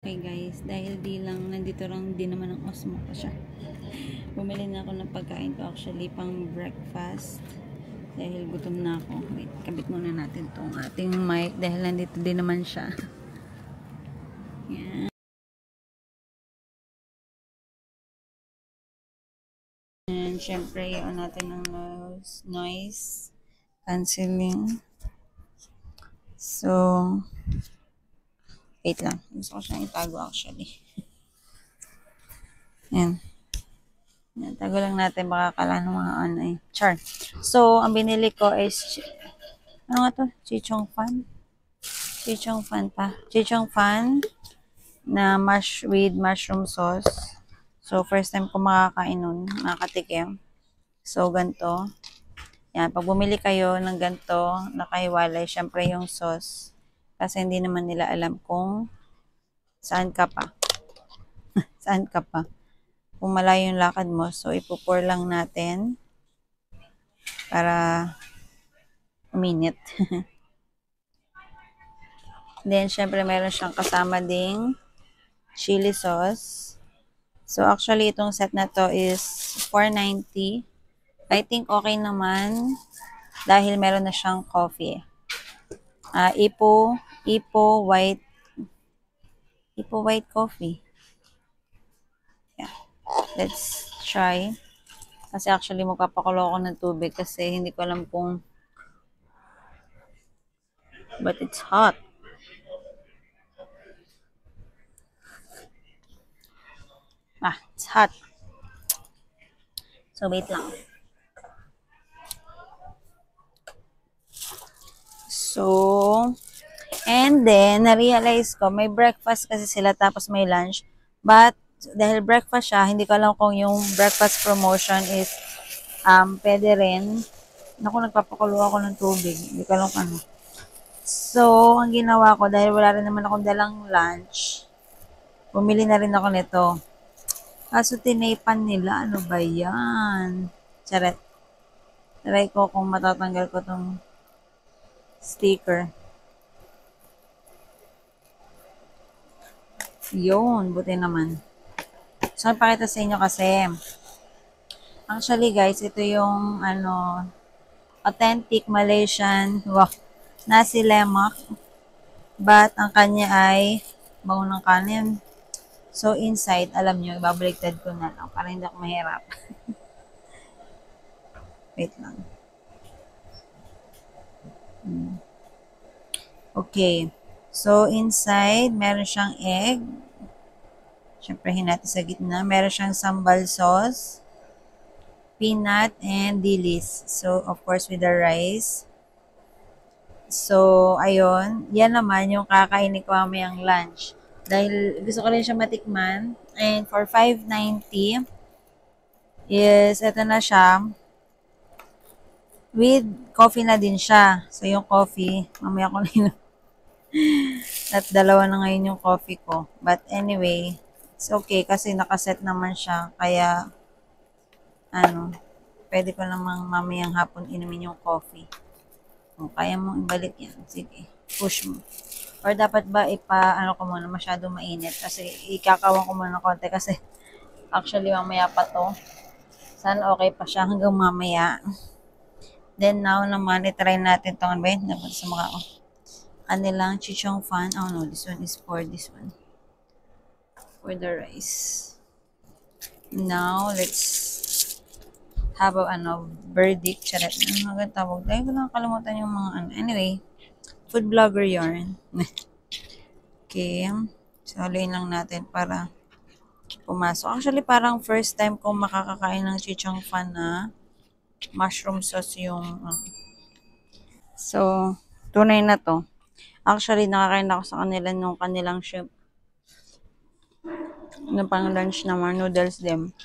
Okay guys, dahil di lang, nandito lang din naman ang Osmo ko siya. Bumili na ako ng pagkain ko actually pang breakfast. Dahil gutom na ako. Wait, kabit muna natin tong ating mic dahil nandito din naman siya. Yan. And syempre, yun natin ng noise cancelling. So, wait lang. Gusto ko siyang itago actually. Yan. Yan, tago lang natin baka kala ng mga ano eh. Char. So, ang binili ko is ano nga to? Chichong fan? Chichong fan pa. Chichong fan na with mushroom sauce. So, first time ko makakain nun, makakatikim. So, ganito. Yan, pag bumili kayo ng ganito, nakahiwalay, syempre yung sauce. Kasi hindi naman nila alam kung saan ka pa. Saan ka pa. Kung malayo yung lakad mo, so ipupour lang natin para uminit. Then, syempre, meron siyang kasama ding chili sauce. So, actually, itong set na to is $4.90. I think okay naman dahil meron na siyang coffee. Ipo white coffee. Yeah. Let's try. Kasi actually, magpapakulo ako ng tubig kasi hindi ko alam kung but it's hot. It's hot. So, wait lang. So, and then, na-realize ko, may breakfast kasi sila tapos may lunch. But, dahil breakfast siya, hindi ko alam kung yung breakfast promotion is pwede rin. Naku, nagpapakulo ako ng tubig. Hindi ko alam kung ano. So, ang ginawa ko, dahil wala rin naman akong dalang lunch, bumili na rin ako nito. Kaso tinaypan nila, ano ba yan? Charet. Try ko kung matatanggal ko tong sticker. Yun, buti naman. So, pakita sa inyo kasi. Actually, guys, ito yung, authentic Malaysian, nasi lemak. But, ang kanya ay bango ng kanin. So, inside, alam nyo, ibabaliktad ko na lang para hindi ako mahirap. Wait lang. Okay. So, inside, meron siyang egg. Siyempre, natin sa gitna. Meron siyang sambal sauce, peanut, and dilis. So, of course, with the rice. So, ayun. Yan naman yung kakainin ko mamayang lunch. Dahil gusto ko rin siya matikman. And for $5.90 is, eto na siya. With coffee na din siya. So, yung coffee, mamaya ko na yun. At dalawa na ngayon yung coffee ko. But anyway, it's okay kasi nakaset naman siya. Kaya, pwede ko namang mamayang hapon inumin yung coffee. Kung kaya mong ibalik yan, sige, push mo. Or dapat ba ko muna, masyado mainit. Kasi ikakawan ko muna konti kasi actually mamaya pa to. Sana okay pa siya hanggang mamaya. Then now naman, itry natin itong ano ba yun? Dapat sa mukha ko. Kanilang chichong fan. Oh no, this one is for this one. For the rice. Now, let's have a verdict. Charot. Ano nga tawag? Dahil ko nakakalimutan yung mga Anyway, food vlogger yarn. Okay. So, haluin lang natin para pumasok. Actually, parang first time kong makakakain ng chichong fan na mushroom sauce yung So, tunay na to. Actually, nakakain ako sa kanila nung kanilang shrimp. Nung pang lunch naman, noodles din.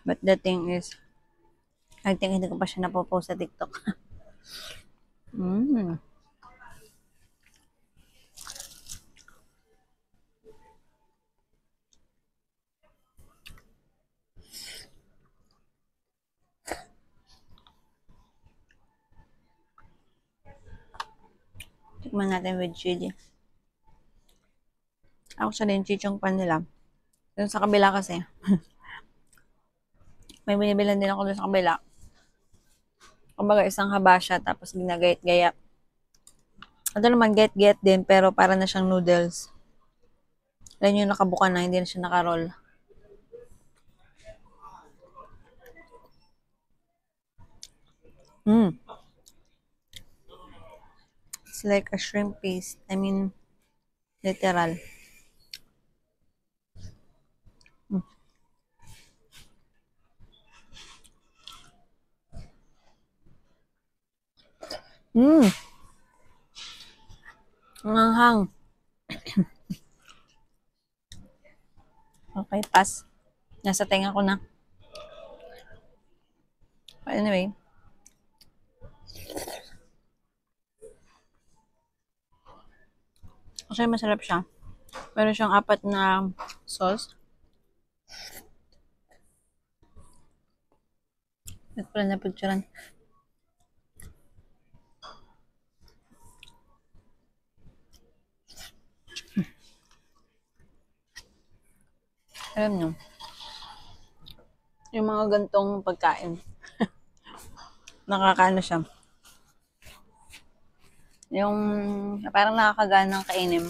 But the thing is, I think hindi ko pa siya napopost sa TikTok. Tikman natin with chili. Actually, yung chichong pan nila. Doon sa kabila kasi. May binibilan din ako doon sa kabila. Kumbaga isang haba siya tapos ginagayat-gayat. Ito naman get din pero para na siyang noodles. Yan yung nakabuka na, hindi na siya nakaroll. It's like a shrimp paste. I mean, literal. Ang hanghang. Okay, pass. Nasa tenga ko na. But anyway. Actually, masarap siya. Meron siyang 4 na sauce. Ito pala na picturean. Alam nyo, yung mga gantong pagkain, nakakaano siya. Yung parang nakakaganang kainin.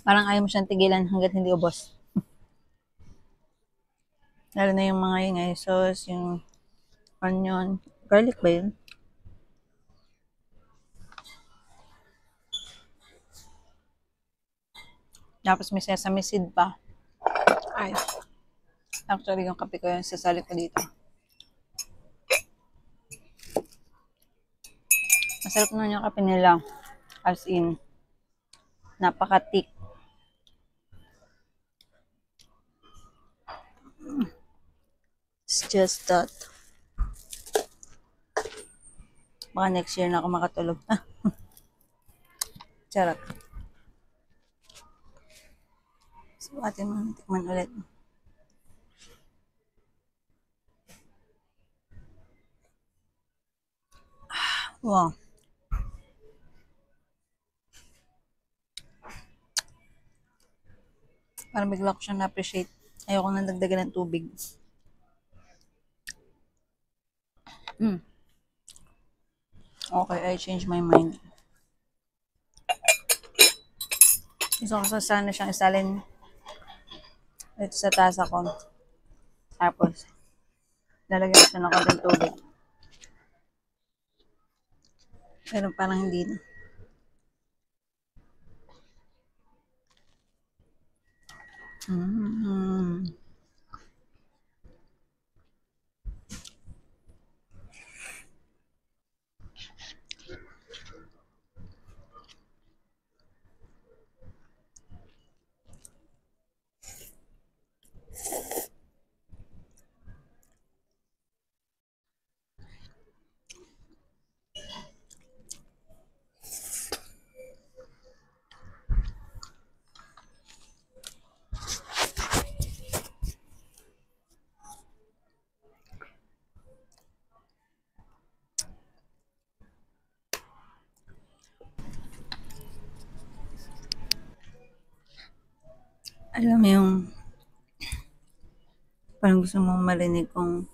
Parang ayaw mo siyang tigilan hanggat hindi ubos. Lalo na yung mga yung sauce, yung onion. Garlic ba yun? Tapos may sesame seed pa. Ay. Actually, yung kape ko yung sasali ko dito. Masarap na yung kape nila. As in, napaka-thick. It's just that. Baka next year na ako makatulog. Charot. So, atin mo tikman ulit. Wow. Parang bigla ko siyang na-appreciate. Ayoko nang dagdagan ng tubig. Okay, I changed my mind. Gusto ko sana siyang isalin ito sa tasa ko. Tapos, lalagyan ko siya ng konting tubig. Pero parang hindi na. Alam mo yung parang gusto mong marinig kung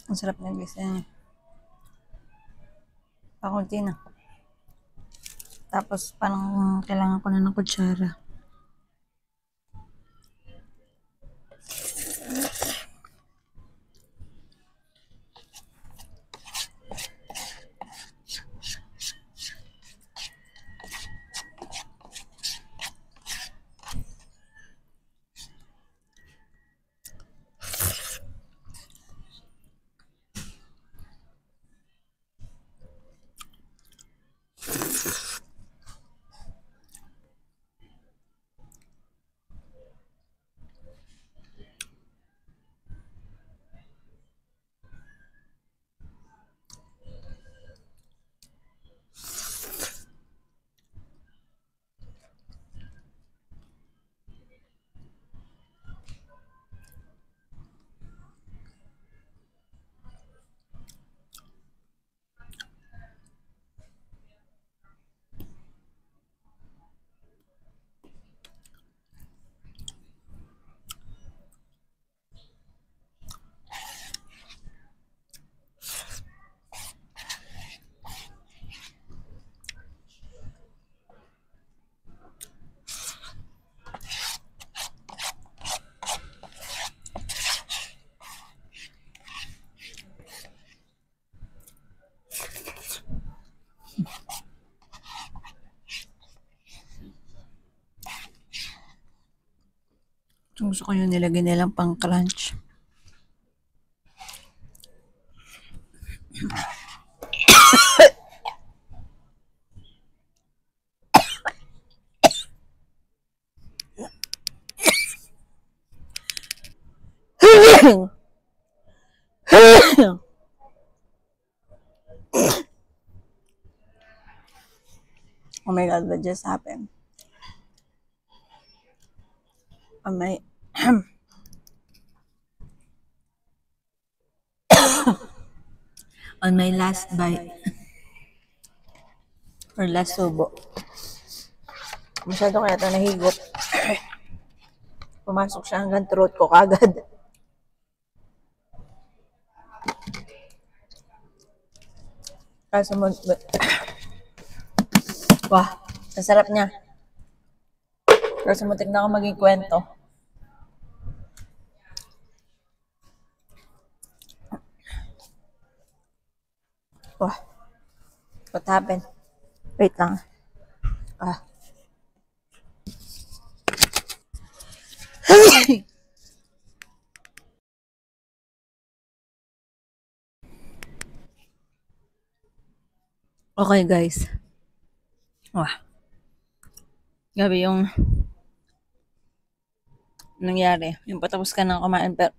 ang sarap ng gisa niya. Pakunti na. Tapos, parang kailangan ko na ng kutsara. Gusto ko yung nilagay nilang pang crunch. Oh my God, what just happened? On my on my last bite or last subo. Masyado kaya ito nahigop. Pumasok siya hanggang throat ko kagad. Kaso wah, ang sarap niya. Kaso muntik na ako maging kwento. Wah, what happened? Wait lang. Ah. Okay guys. Wah. Gabi yung nangyari. Yung patapos ka nang kumain pero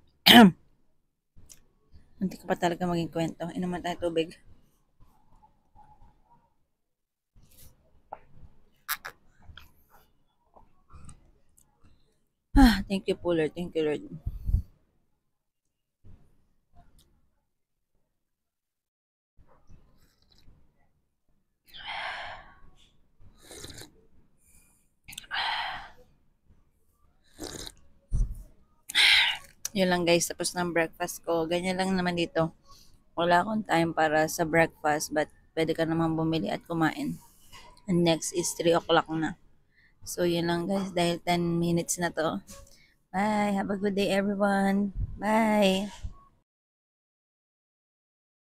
hindi ka pa talaga maging kwento. Inuman tayo tubig. Thank you po Lord. Thank you Lord. Yun lang guys, tapos ng breakfast ko. Ganyan lang naman dito. Wala akong time para sa breakfast but pwede ka naman bumili at kumain. And next is 3 o'clock na. So yun lang guys, dahil 10 minutes na to. Bye! Have a good day everyone! Bye!